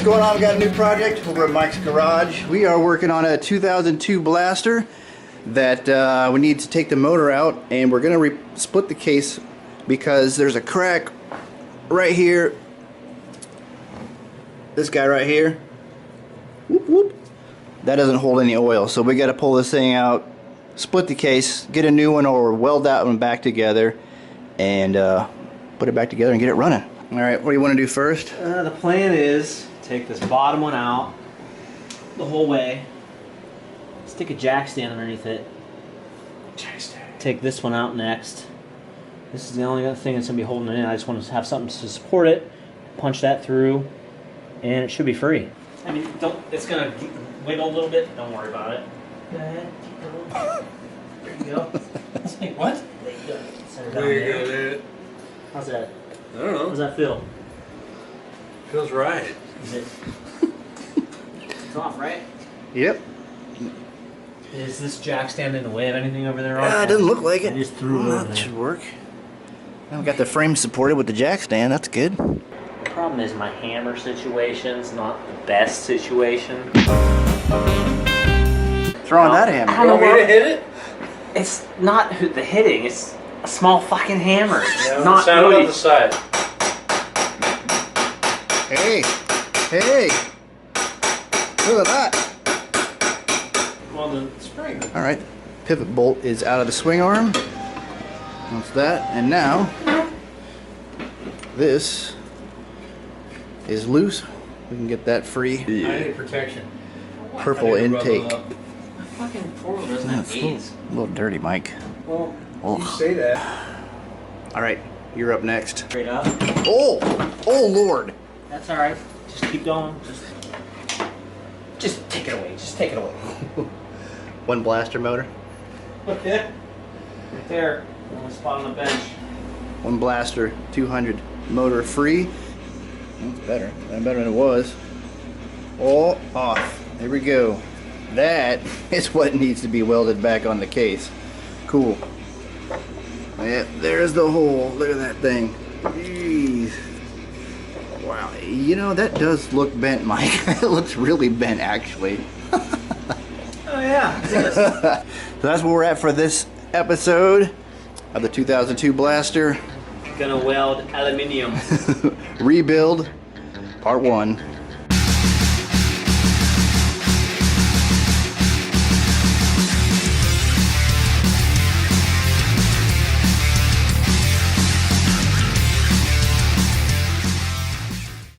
going on? We got a new project over at Mike's Garage. We are working on a 2002 Blaster that we need to take the motor out, and we're going to split the case because there's a crack right here. This guy right here. Whoop, whoop. That doesn't hold any oil, so we got to pull this thing out, split the case, get a new one, or weld that one back together, and put it back together and get it running. Alright, what do you want to do first? The plan is take this bottom one out the whole way, stick a jack stand underneath it, take this one out next. This is the only other thing that's going to be holding it in. I just want to have something to support it, punch that through, and it should be free. I mean, it's going to wiggle a little bit, don't worry about it. Go ahead, keep going. There you go. Say, what? There you go. Set it down there. How's that? I don't know. How does that feel? Feels right. Is it? It's off, right? Yep. Is this jack stand in the way of anything over there? It doesn't look like it. I just threw it over That there. should work. Now we got the frame supported with the jack stand. That's good. The problem is my hammer situation's not the best situation. Throwing that hammer. I don't You want me know. to hit it? It's not the hitting. It's a small fucking hammer. Yeah, Not sound really. on the side. Hey, hey, look at that. Well, the spring. All right, pivot bolt is out of the swing arm. That's that, and now this is loose. We can get that free. I need protection. Purple intake. My fucking four-wheel doesn't have That's A's. a little dirty, Mike. Well, Oh. you say that. All right, you're up next. Straight up. Oh, oh Lord. That's all right. Just keep going. Just take it away. Just take it away. One blaster motor. Okay. Right there. On the spot on the bench. One blaster, 200 motor free. That's better. That's better than it was. Oh, off. There we go. That is what needs to be welded back on the case. Cool. Yeah, there's the hole. Look at that thing. Jeez. Wow. You know, that does look bent, Mike. It looks really bent, actually. Oh yeah. So that's where we're at for this episode of the 2002 Blaster. Gonna weld aluminium. Rebuild, part 1.